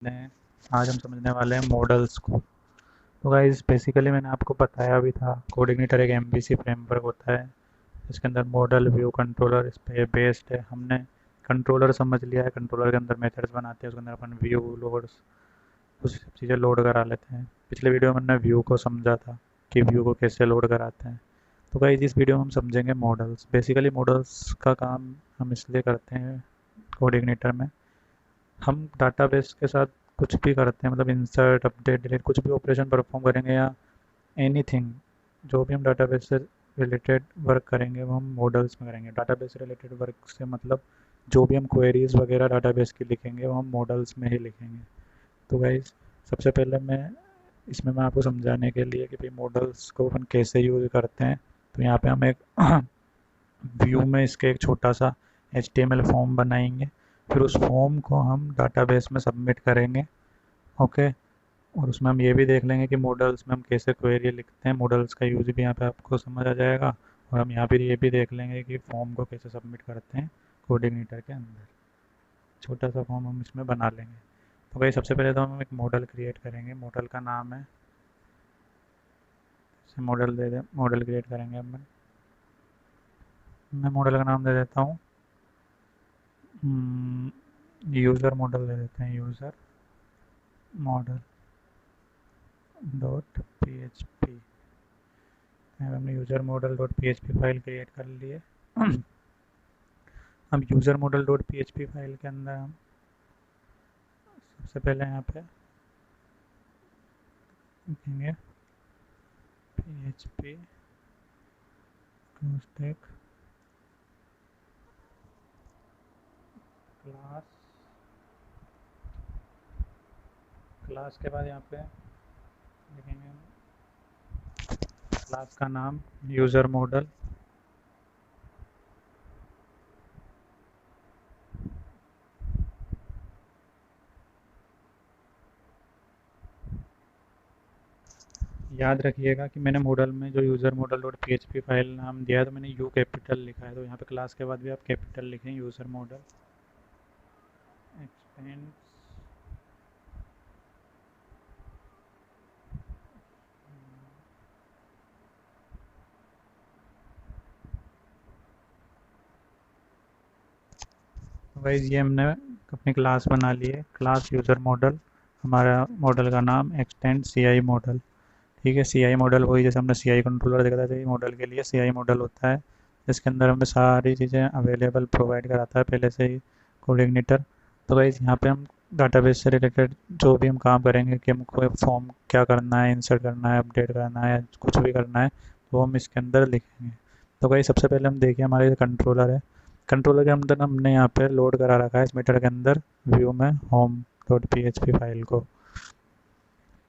हैं। आज हम समझने वाले हैं मॉडल्स को। तो गाइस बेसिकली मैंने आपको बताया भी था, कोऑर्डिनेटर एक एमवीसी फ्रेमवर्क होता है। इसके अंदर मॉडल व्यू कंट्रोलर इस पे बेस्ड है। हमने कंट्रोलर समझ लिया है, कंट्रोलर के अंदर मेथड्स बनाते हैं, उसके अंदर अपन व्यू लोड्स कुछ चीज़ें लोड करा लेते हैं। पिछले वीडियो में हमने व्यू को समझा था कि व्यू को कैसे लोड कराते हैं। तो गाइस इस वीडियो में हम समझेंगे मॉडल्स। बेसिकली मॉडल्स का काम हम इसलिए करते हैं कोऑर्डिनेटर में। हम डाटाबेस के साथ कुछ भी करते हैं, मतलब इंसर्ट अपडेट डिलीट कुछ भी ऑपरेशन परफॉर्म करेंगे या एनीथिंग, जो भी हम डाटाबेस से रिलेटेड वर्क करेंगे वो हम मॉडल्स में करेंगे। डाटाबेस से रिलेटेड वर्क से मतलब जो भी हम क्वेरीज वगैरह डाटाबेस की लिखेंगे वो हम मॉडल्स में ही लिखेंगे। तो गाइज सबसे पहले मैं आपको समझाने के लिए कि भाई मॉडल्स को अपन कैसे यूज़ करते हैं, तो यहाँ पे हम एक व्यू में इसके एक छोटा सा HTML फॉर्म बनाएंगे। फिर उस फॉर्म को हम डाटाबेस में सबमिट करेंगे। ओके। और उसमें हम ये भी देख लेंगे कि मॉडल्स में हम कैसे क्वेरी लिखते हैं, मॉडल्स का यूज़ भी यहाँ पे आपको समझ आ जाएगा। और हम यहाँ पर ये भी देख लेंगे कि फॉर्म को कैसे सबमिट करते हैं कोऑर्डिनेटर के अंदर। छोटा सा फॉर्म हम इसमें बना लेंगे। तो भाई सबसे पहले तो हम एक मॉडल क्रिएट करेंगे। मॉडल का नाम है, इसे मॉडल दे दें, मॉडल क्रिएट करेंगे अब मैं मॉडल का नाम दे देता हूँ यूज़र मॉडल दे देते हैं, user model dot P H P. हमने user model dot P H P file create कर लिए। अब user model dot P H P file के अंदर हम सबसे पहले यहाँ पे लिखेंगे P H P stack class. Class के बाद यहाँ पे लिखेंगे क्लास का नाम यूज़र मॉडल। याद रखिएगा कि मैंने मॉडल में जो user model dot P H P file नाम दिया है तो मैंने यू कैपिटल लिखा है, तो यहाँ पे क्लास के बाद भी आप कैपिटल लिखें, यूज़र मॉडल एक्सपेंस। तो गाइस ये हमने अपनी क्लास बना ली है, क्लास यूज़र मॉडल। हमारा मॉडल का नाम एक्सटेंड सी आई मॉडल। ठीक है, सी आई मॉडल वही जैसे हमने सी आई कंट्रोलर देखा था, सी मॉडल के लिए सी आई मॉडल होता है। इसके अंदर हमें सारी चीज़ें अवेलेबल प्रोवाइड कराता है पहले से ही कोऑर्डिनेटर। तो गाइस यहाँ पे हम डाटाबेस से रिलेटेड जो भी हम काम करेंगे कि हमको फॉर्म क्या करना है, इंसर्ट करना है, अपडेट करना है, कुछ भी करना है, तो हम इसके अंदर लिखेंगे। तो गाइस सबसे पहले हम देखिए हमारे कंट्रोलर है। कंट्रोलर के अंदर हमने यहाँ पे लोड करा रखा है इस मीटर के अंदर व्यू में home dot P H P file को।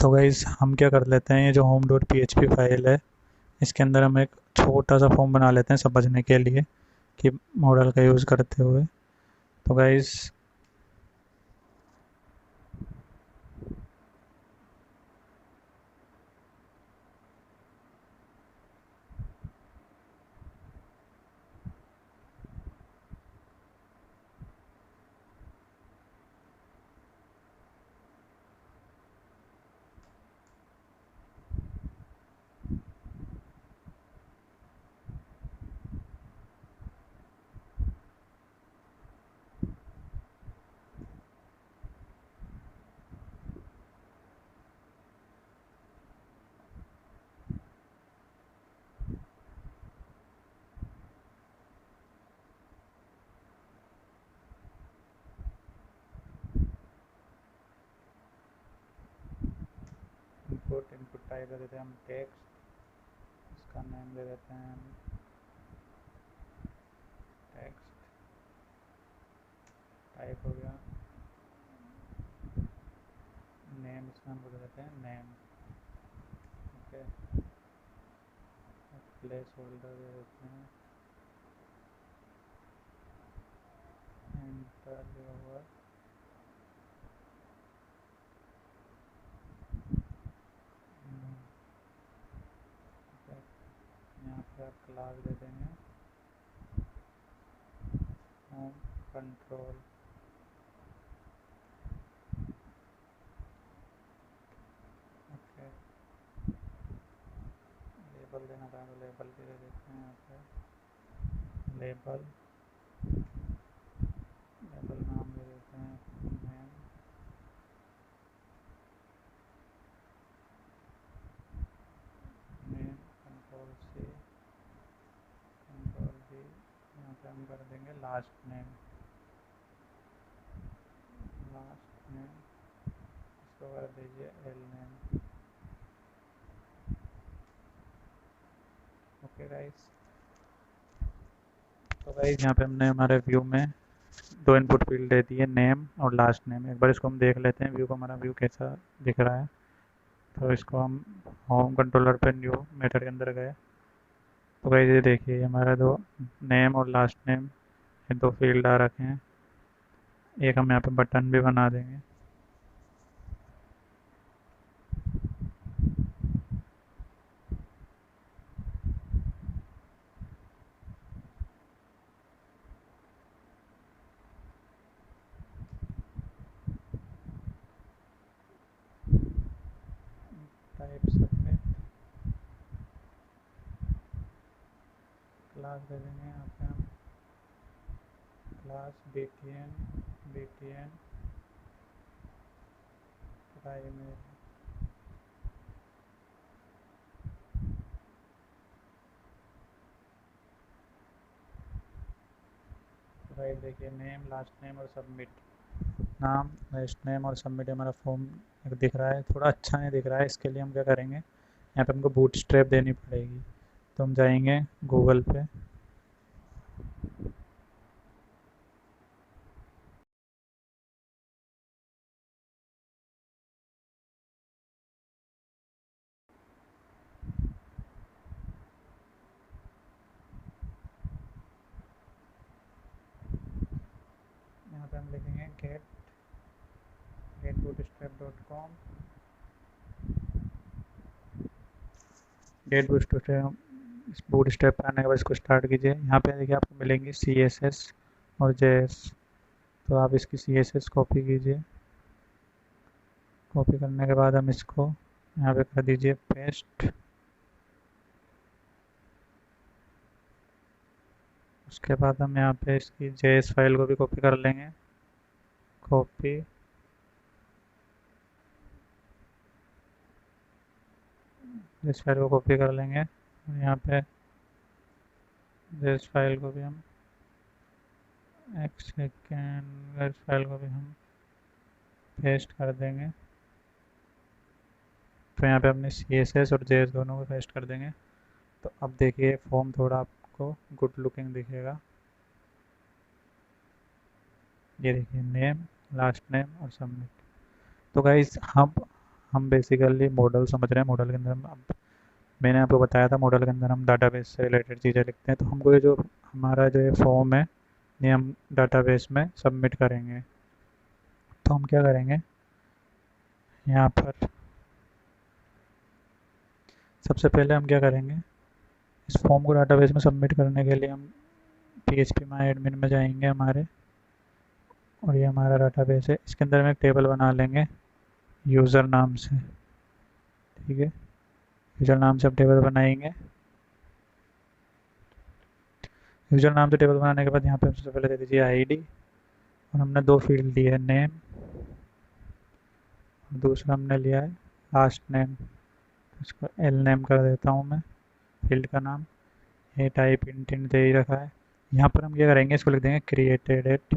तो गाइस हम क्या कर लेते हैं, ये जो home dot P H P file है इसके अंदर हम एक छोटा सा फॉर्म बना लेते हैं समझने के लिए कि मॉडल का यूज़ करते हुए। तो गाइस इनपुट टाइप दे देते हैं हम टेक्स्ट, इसका नेम दे देते हैं टेक्स्ट टाइप हो गया। नेम इसका हम दे देते हैं नेम। ओके, प्लेस होल्डर दे देते हैं एंटर दिया हुआ। यहाँ पे आप क्लास दे देंगे होम कंट्रोल। लेबल भी दे देते हैं यहाँ पे, लेबल लेबल नाम दे देते हैं name, name control C control V, यहाँ पे हम कर देंगे लास्ट नेम, लास्ट नेम इसको कर दीजिए एल नेम। ओके गाइस, तो गाइस यहाँ पे हमने हमारे व्यू में दो इनपुट फील्ड दे दी है, नेम और लास्ट नेम। एक बार इसको हम देख लेते हैं व्यू को, हमारा व्यू कैसा दिख रहा है। तो इसको हम होम कंट्रोलर पे न्यू मेथड के अंदर गए, तो गाइस ये देखिए हमारा दो नेम और लास्ट नेम ये दो फील्ड आ रखे हैं। एक हम यहाँ पे बटन भी बना देंगे। टाइप सबमिट, क्लास दे देंगे यहाँ पे हम क्लास btn प्राइमरी। तो भाई देखिए नेम लास्ट नेम और सबमिट, नाम लास्ट नेम और सबमिट हमारा फॉर्म दिख रहा है, थोड़ा अच्छा नहीं दिख रहा है। इसके लिए हम क्या करेंगे, यहाँ पे हमको बूटस्ट्रैप देनी पड़ेगी। तो हम जाएंगे गूगल पे, यहाँ पे हम लिखेंगे getbootstrap.com, गेट बूटस्ट्रैप पर आने के बाद इसको स्टार्ट कीजिए। यहाँ पे देखिए आपको मिलेंगी CSS और JS, तो आप इसकी CSS कॉपी कीजिए। कॉपी करने के बाद हम इसको यहाँ पे कर दीजिए पेस्ट। उसके बाद हम यहाँ पे इसकी JS फाइल को भी कॉपी कर लेंगे, कॉपी JS फाइल को कॉपी कर लेंगे और यहाँ पे JS फाइल को भी हम एक सेकेंड, JS फाइल को भी हम पेस्ट कर देंगे। तो यहाँ पे हमने CSS और JS दोनों को पेस्ट कर देंगे। तो अब देखिए फॉर्म थोड़ा आपको गुड लुकिंग दिखेगा। ये देखिए नेम लास्ट नेम और सबमिट। तो गाइस हम बेसिकली मॉडल समझ रहे हैं। मॉडल के अंदर अब मैंने आपको बताया था मॉडल के अंदर हम डाटाबेस से रिलेटेड चीज़ें लिखते हैं। तो हमको ये जो हमारा जो ये फॉर्म है ये हम डाटाबेस में सबमिट करेंगे। तो हम क्या करेंगे, यहाँ पर सबसे पहले हम क्या करेंगे, इस फॉर्म को डाटाबेस में सबमिट करने के लिए हम phpMyAdmin में जाएंगे हमारे, और ये हमारा डाटाबेस है। इसके अंदर हम एक टेबल बना लेंगे यूज़र नाम से, ठीक है। यूज़र नाम से हम टेबल बनाएंगे। यूज़र नाम से टेबल बनाने के बाद यहाँ पे सबसे पहले दे दीजिए ID, और हमने दो फील्ड लिए है, नेम, दूसरा हमने लिया है लास्ट नेम। इसको एल नेम कर देता हूँ मैं फील्ड का नाम। ये टाइप इंट दे ही रखा है। यहाँ पर हम क्या करेंगे, इसको लिख देंगे क्रिएटेड एट,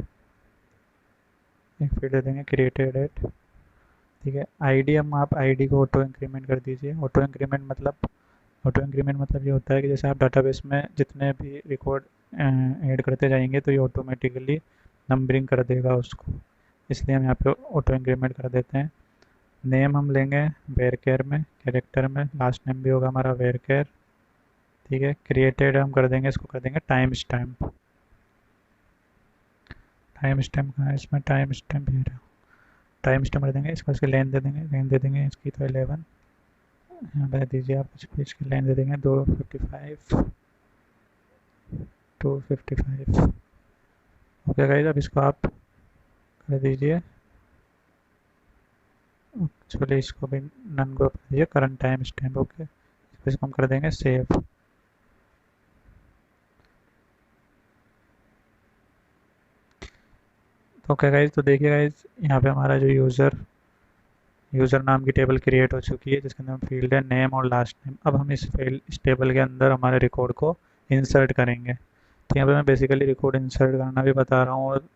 एक फील्ड दे देंगे क्रिएटेड एट, ठीक है। ID हम आप ID को ऑटो इंक्रीमेंट कर दीजिए। ऑटो इंक्रीमेंट मतलब ये होता है कि जैसे आप डाटाबेस में जितने भी रिकॉर्ड ऐड करते जाएंगे तो ये ऑटोमेटिकली नंबरिंग कर देगा उसको, इसलिए हम यहाँ पे ऑटो इंक्रीमेंट कर देते हैं। नेम हम लेंगे वेरकेयर में, कैरेक्टर में, लास्ट नेम भी होगा हमारा वेरकेयर, ठीक है। क्रिएटेड हम कर देंगे, इसको कर देंगे टाइम स्टैम्प। टाइम स्टैम्प कहाँ है, इसमें टाइम स्टैम्प ही रहा, टाइम स्टैम्प कर देंगे। इसको इसकी लेन दे देंगे इसकी तो 11, यहाँ पे दीजिए आप कुछ भी, इसकी लेन दे देंगे 255 ओके गाइस, अब इसको आप कर दीजिए, एक्चुअली इसको भी नन को कर दीजिए करंट टाइम स्टैम्प, ओके। इसको हम कर देंगे सेव। तो क्या गाइज, तो देखिए गाइज, यहाँ पे हमारा जो यूज़र नाम की टेबल क्रिएट हो चुकी है, जिसके अंदर फील्ड है नेम और लास्ट नेम। अब हम इस टेबल के अंदर हमारे रिकॉर्ड को इंसर्ट करेंगे। तो यहाँ पे मैं बेसिकली रिकॉर्ड इंसर्ट करना भी बता रहा हूँ, और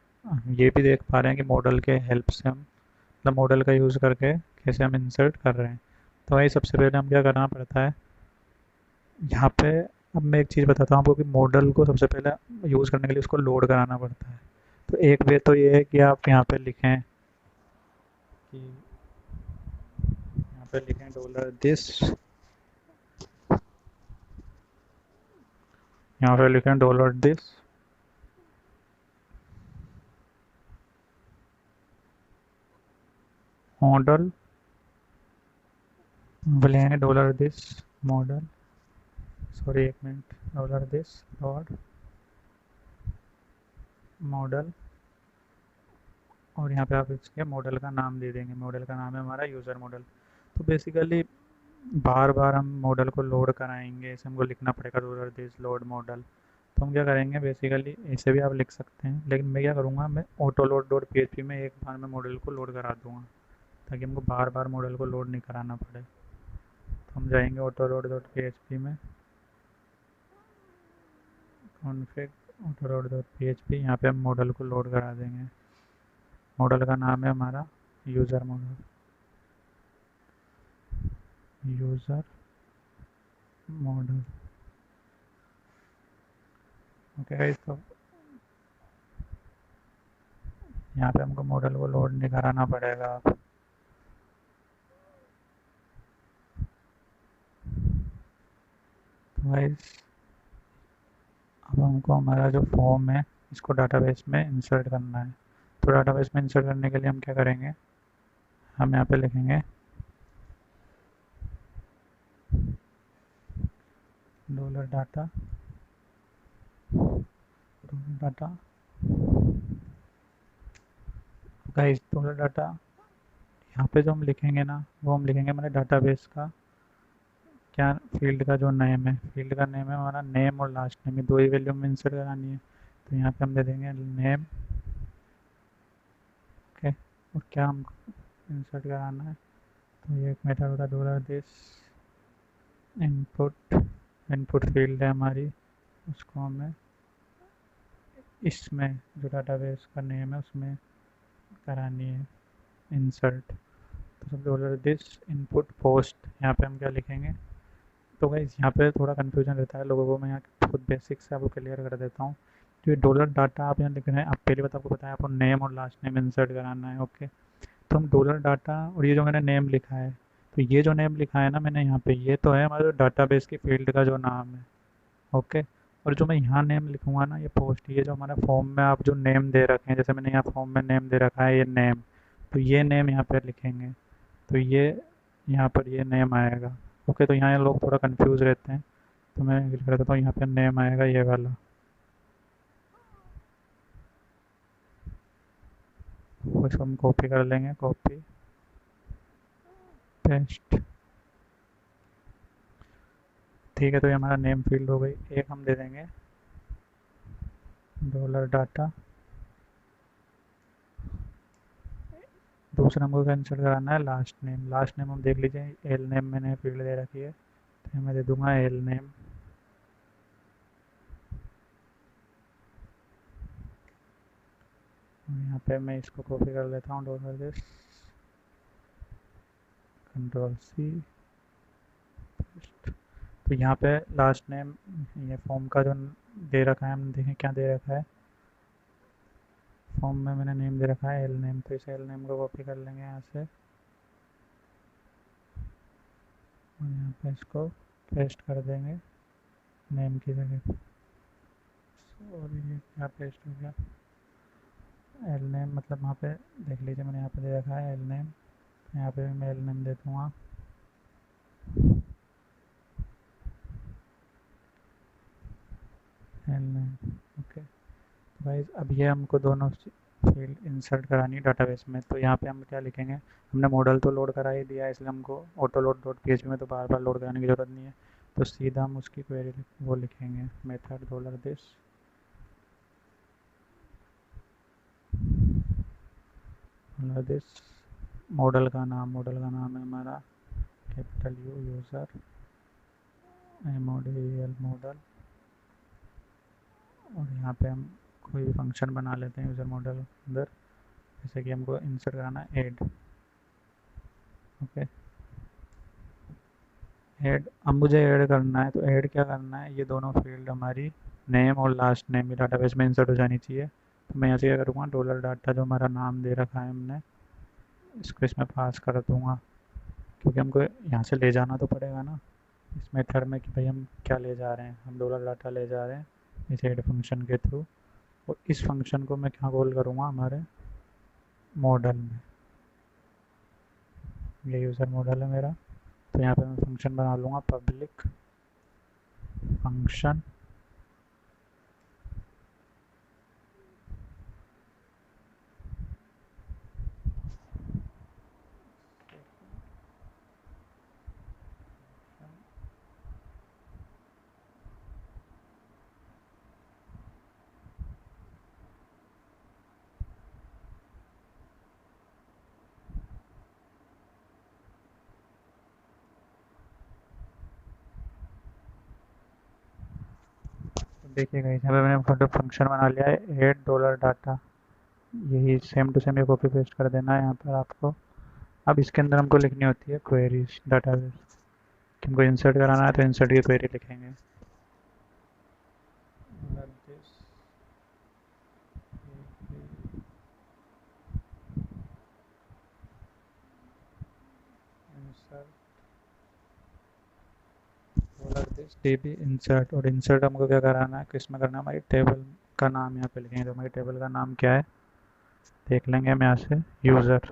ये भी देख पा रहे हैं कि मॉडल के हेल्प से हम, मतलब मॉडल का यूज़ करके कैसे हम इंसर्ट कर रहे हैं। तो भाई सबसे पहले हम क्या करना पड़ता है यहाँ पे। अब मैं एक चीज़ बताता हूँ आपको कि मॉडल को सबसे पहले यूज़ करने के लिए उसको लोड कराना पड़ता है। तो एक वे तो ये है कि आप यहाँ पे लिखें कि यहाँ पे लिखें $this, यहाँ पे लिखें $this मॉडल, बोलेंगे $this मॉडल, सॉरी एक मिनट, $this डॉट मॉडल, और यहाँ पे आप इसके मॉडल का नाम दे देंगे। मॉडल का नाम है हमारा यूज़र मॉडल। तो बेसिकली बार बार हम मॉडल को लोड कराएंगे, इसे हमको लिखना पड़ेगा $this लोड मॉडल। तो हम क्या करेंगे, बेसिकली ऐसे भी आप लिख सकते हैं, लेकिन मैं क्या करूँगा, मैं ऑटो लोड डॉट PHP में एक बार मैं मॉडल को लोड करा दूँगा, ताकि हमको बार बार मॉडल को लोड नहीं कराना पड़े। तो हम जाएंगे ऑटो लोड डॉट PHP में, config auto load dot PHP, यहाँ पे हम मॉडल को लोड करा देंगे। मॉडल का नाम है हमारा user model, user model. Okay guys, तो यहाँ पे हमको मॉडल को लोड नहीं कराना पड़ेगा। तो गाइस अब हमको हमारा जो फॉर्म है इसको डाटाबेस में इंसर्ट करना है। तो डाटाबेस में इंसर्ट करने के लिए हम क्या करेंगे, हम यहाँ पे लिखेंगे $डाटा, डाटा गाइस, $डाटा यहाँ पे जो हम लिखेंगे ना, वो हम लिखेंगे हमारे डाटाबेस का क्या, फील्ड का जो नेम है, फील्ड का नेम है हमारा नेम और लास्ट नेम, ये दो ही वैल्यू में इंसर्ट करानी है। तो यहाँ पे हम दे देंगे नेम, ओके, और क्या हम इंसर्ट कराना है, तो ये एक मेथड होता है $this इनपुट, इनपुट फील्ड है हमारी, उसको हमें इसमें जो डाटाबेस का नेम है उसमें करानी है इंसर्ट। तो सब $this इनपुट पोस्ट, यहाँ पे हम क्या लिखेंगे। तो गाइस यहाँ पे थोड़ा कन्फ्यूजन रहता है लोगों को, मैं यहाँ खुद बेसिक से आपको क्लियर कर देता हूँ। तो ये $डाटा आप यहाँ लिख रहे हैं, आप पहली बात आपको बताया आपको नेम और लास्ट नेम इंसर्ट कराना है, ओके। तो हम $डाटा और ये जो मैंने नेम लिखा है, तो ये जो नेम लिखा है ना मैंने यहाँ पे, ये तो है हमारे डाटाबेस की फील्ड का जो नाम है, ओके। और जो मैं यहाँ नेम लिखूँगा ना, ये पोस्ट, ये जो हमारा फॉर्म में आप जो नेम दे रखे हैं, जैसे मैंने यहाँ फॉर्म में नेम दे रखा है ये नेम, तो ये नेम यहाँ पर लिखेंगे। तो ये यहाँ पर ये नेम आएगा, ओके। तो यहाँ लोग थोड़ा कंफ्यूज रहते हैं, तो मैं लिख देता हूँ यहाँ पे नेम आएगा ये वाला, तो इसको हम कॉपी कर लेंगे, कॉपी पेस्ट, ठीक है। तो ये हमारा नेम फील्ड हो गई। एक हम दे देंगे $डाटा, दूसरा हमको कैंसिल कराना है लास्ट नेम। लास्ट नेम हम देख लीजिए, एल नेम मैंने फील्ड दे रखी है, तो मैं दे दूंगा एल नेम, यहाँ पे मैं इसको कॉपी कर लेता हूँ $this, Ctrl+C, तो यहाँ पे लास्ट नेम, ये फॉर्म का जो दे रखा है, हम देखें क्या दे रखा है, फॉर्म में मैंने नेम दे रखा है एल नेम, तो इस एल नेम को कॉपी कर लेंगे यहाँ से, और यहाँ पे इसको पेस्ट कर देंगे नेम की जगह। और ये क्या पेस्ट हो गया, एल नेम, मतलब वहाँ पे देख लीजिए मैंने यहाँ पे दे रखा है एल नेम, यहाँ पे भी मैं एल नेम दे दूँगा। L name, okay. तो गाइस अब ये हमको दोनों फील्ड इंसर्ट करानी है डाटाबेस में। तो यहाँ पे हम क्या लिखेंगे, हमने मॉडल तो लोड करा ही दिया है, इसलिए हमको ऑटो लोड डॉट PHP में तो बार बार लोड कराने की ज़रूरत नहीं है। तो सीधा हम उसकी क्वेरी वो लिखेंगे, मेथड $this दिस मॉडल का नाम है हमारा capital you user MODEL model. और यहाँ पे हम कोई भी फंक्शन बना लेते हैं यूज़र मॉडल के अंदर, जैसे कि हमको इंसर्ट कराना है ऐड। ओके, ऐड, अब मुझे ऐड करना है, तो ऐड क्या करना है, ये दोनों फील्ड हमारी नेम और लास्ट नेम भी डाटाबेस में इंसर्ट हो जानी चाहिए। तो मैं यहाँ से क्या करूँगा, डॉलर डाटा जो हमारा नाम दे रखा है हमने, इसको इसमें पास कर दूँगा, क्योंकि हमको यहाँ से ले जाना तो पड़ेगा ना इस मेथड में कि भाई हम क्या ले जा रहे हैं, हम डॉलर डाटा ले जा रहे हैं इस ऐड फंक्शन के थ्रू। और इस फंक्शन को मैं क्या कॉल करूँगा, हमारे मॉडल में, ये यूज़र मॉडल है मेरा। तो यहाँ पे मैं फंक्शन बना लूँगा पब्लिक फंक्शन देखिएगा यहाँ पे मैंने फंक्शन बना लिया है ऐड डॉलर डाटा। यही सेम टू सेम ये कॉपी पेस्ट कर देना है यहाँ पर आपको। अब इसके अंदर हमको लिखनी होती है क्वेरीज डाटाबेस, हमको इंसर्ट कराना है तो इंसर्ट की क्वेरी लिखेंगे। DB इंसर्ट, और इंसर्ट हमको क्या कराना है, किस में करना है, हमारी टेबल का नाम यहाँ पे लिखेंगे। तो हमारी टेबल का नाम क्या है देख लेंगे हम यहाँ से, यूज़र।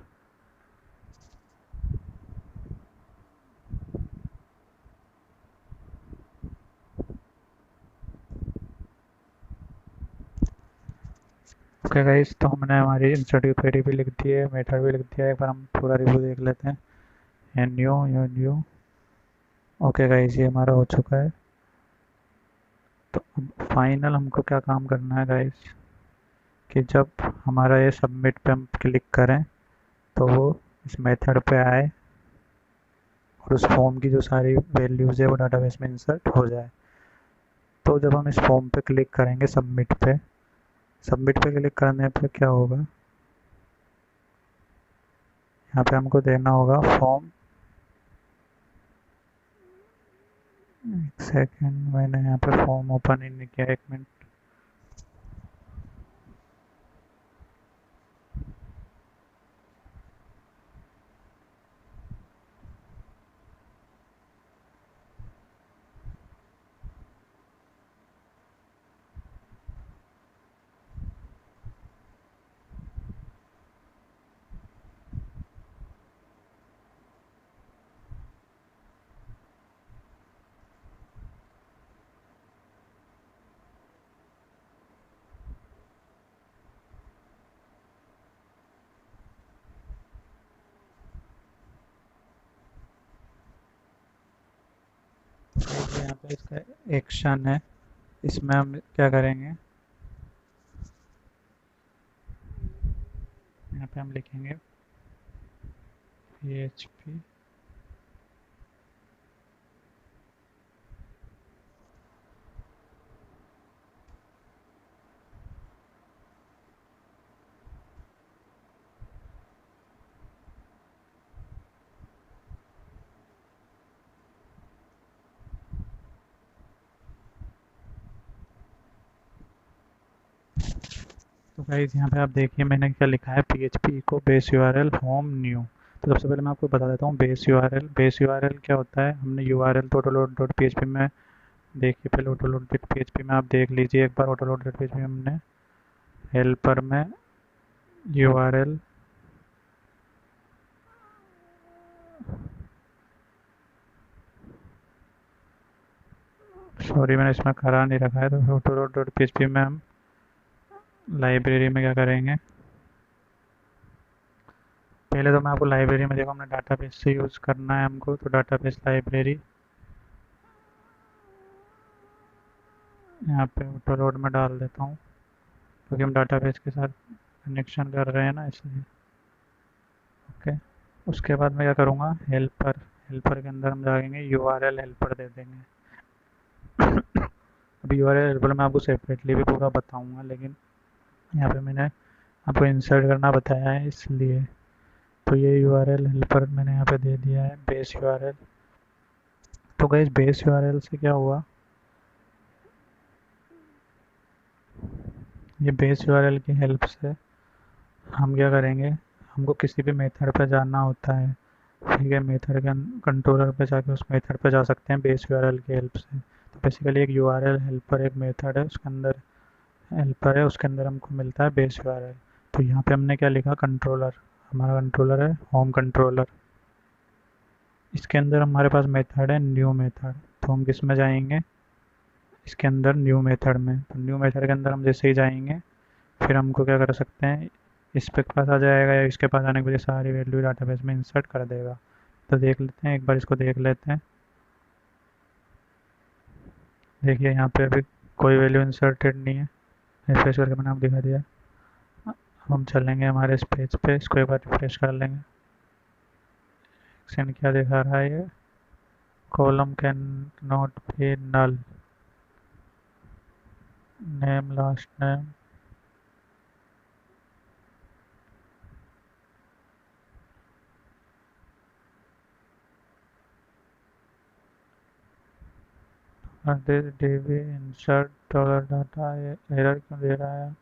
ओके गाइस, तो हमने हमारी इंसर्ट की क्वेरी भी लिख दी है, मेथड भी लिख दिया है। एक बार हम पूरा रिव्यू देख लेते हैं। N new. ओके गाइस, ये हमारा हो चुका है। तो अब फाइनल हमको क्या काम करना है गाइस, कि जब हमारा ये सबमिट पे हम क्लिक करें तो वो इस मेथड पे आए और उस फॉर्म की जो सारी वैल्यूज़ है वो डाटाबेस में इंसर्ट हो जाए। तो जब हम इस फॉर्म पे क्लिक करेंगे सबमिट पे क्लिक करने पे क्या होगा, यहाँ पे हमको देना होगा फॉर्म। एक सेकेंड, मैंने यहाँ पे फॉर्म ओपन ही नहीं किया, एक मिनट। यहाँ पे इसका एक्शन है, इसमें हम क्या करेंगे, यहाँ पे हम लिखेंगे PHP तो गाइस यहाँ पे आप देखिए मैंने क्या लिखा है, PHP को बेस URL होम न्यू। तो सबसे पहले मैं आपको बता देता हूँ बेस URL क्या होता है। हमने URL तो autoload.php में देखिए, पहले autoload.php में आप देख लीजिए एक बार। autoload.php में हमने हेल्पर में URL सॉरी मैंने इसमें करा नहीं रखा है। तो autoload.php में हम लाइब्रेरी में क्या करेंगे, पहले तो मैं आपको लाइब्रेरी में देखो हमने डाटाबेस से यूज़ करना है हमको, तो डाटाबेस लाइब्रेरी यहाँ पे ऑटोलोड में डाल देता हूँ, क्योंकि हम डाटाबेस के साथ कनेक्शन कर रहे हैं ना, इसलिए। उसके बाद मैं क्या करूँगा, हेल्पर हेल्पर के अंदर हम जाएंगे यूआरएल हेल्पर दे देंगे। अभी यूआरएल हेल्पर मैं आपको सेपरेटली भी पूरा बताऊँगा, लेकिन यहाँ पे मैंने आपको इंसर्ट करना बताया है इसलिए। तो ये यूआरएल हेल्पर मैंने यहाँ पे दे दिया है बेस यूआरएल। तो गाइस बेस यूआरएल से क्या हुआ, ये बेस यूआरएल की हेल्प से हम क्या करेंगे, हमको किसी भी मेथड पर जाना होता है, ठीक है, मेथड के कंट्रोलर पे जाके उस मेथड पे जा सकते हैं बेस यूआरएल की हेल्प से। तो बेसिकली एक यूआरएल हेल्पर एक मेथड है, उसके अंदर हेल्पर है, उसके अंदर हमको मिलता है बेस यूआरएल। तो यहाँ पे हमने क्या लिखा, कंट्रोलर, हमारा कंट्रोलर है होम कंट्रोलर। इसके अंदर हमारे पास मेथड है न्यू मेथड। तो हम किस में जाएंगे, इसके अंदर न्यू मेथड में। तो न्यू मेथड के अंदर हम जैसे ही जाएंगे, फिर हमको क्या कर सकते हैं, इस पे पास आ जाएगा या इसके पास आने के बाद सारी वैल्यू डाटाबेस में इंसर्ट कर देगा। तो देख लेते हैं, एक बार इसको देख लेते हैं। देखिए यहाँ पे अभी कोई वैल्यू इंसर्टेड नहीं है, रिफ्रेश करके मैंने आपको दिखा दिया। अब हम चलेंगे हमारे इस पेज पे, इसको एक बार रिफ्रेश कर लेंगे। सेंड क्या दिखा रहा है, ये column can not be null, name last name, db insert dollar data, error क्यों दे रहा है।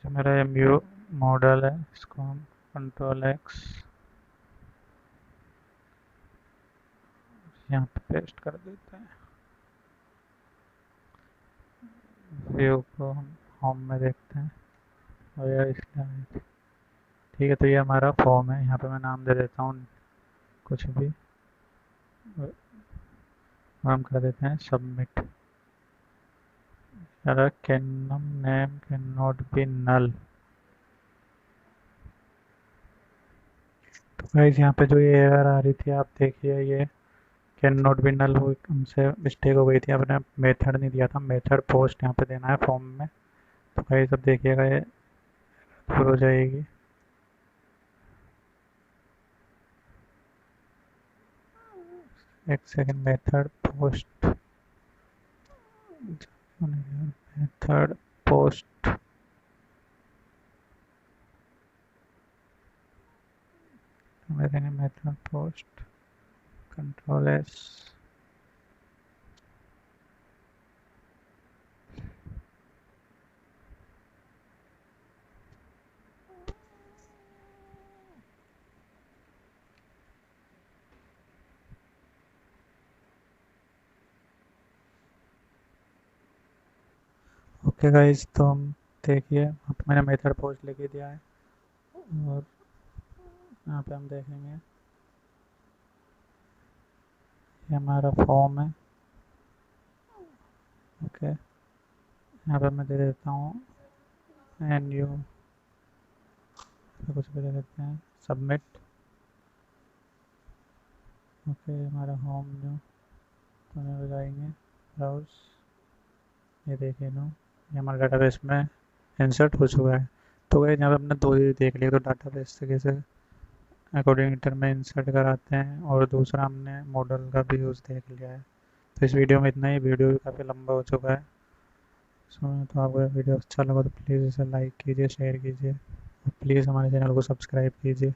जो मेरा MU मॉडल है, इसको हम कंट्रोल एक्स यहाँ पे पेस्ट कर देते हैं। व्यू को हम होम में देखते हैं, और यार इसलिए ठीक है। तो ये हमारा फॉर्म है, यहाँ पे मैं नाम दे देता हूँ कुछ भी, और हम कर देते हैं submit. Can name can not be null. तो गाइस यहाँ पे जो ये एरर आ रही थी, आप देखिए, ये कैन नॉट बी नल वो हमसे मिस्टेक हो गई थी, आपने मेथड नहीं दिया था, मेथड पोस्ट यहाँ पे देना है फॉर्म में। तो गाइस अब देखिएगा ये दूर हो जाएगी। एक second, method post, method post, देखेंगे method post control S. Okay guys, तो हम देखिए, अब मैंने मेथड पोस्ट लिख दिया है, और यहाँ पे हम देखेंगे ये हमारा फॉर्म है। ओके, यहाँ पे मैं दे देता हूँ NU, कुछ भी दे देते हैं, सबमिट। ओके, हमारा होम न्यू, तो हमें बताएंगे ब्राउज, ये देखिए नो, ये हमारे डाटाबेस में इंसर्ट हो चुका है। तो गए यहाँ पे हमने दो ही देख लिया, तो डाटाबेस से कैसे कोऑर्डिनेटर में इंसर्ट कराते हैं, और दूसरा हमने मॉडल का भी यूज़ देख लिया है। तो इस वीडियो में इतना ही, वीडियो भी काफ़ी लंबा हो चुका है। तो आपको वीडियो अच्छा लगा तो प्लीज़ इसे लाइक कीजिए, शेयर कीजिए, और प्लीज़ हमारे चैनल को सब्सक्राइब कीजिए।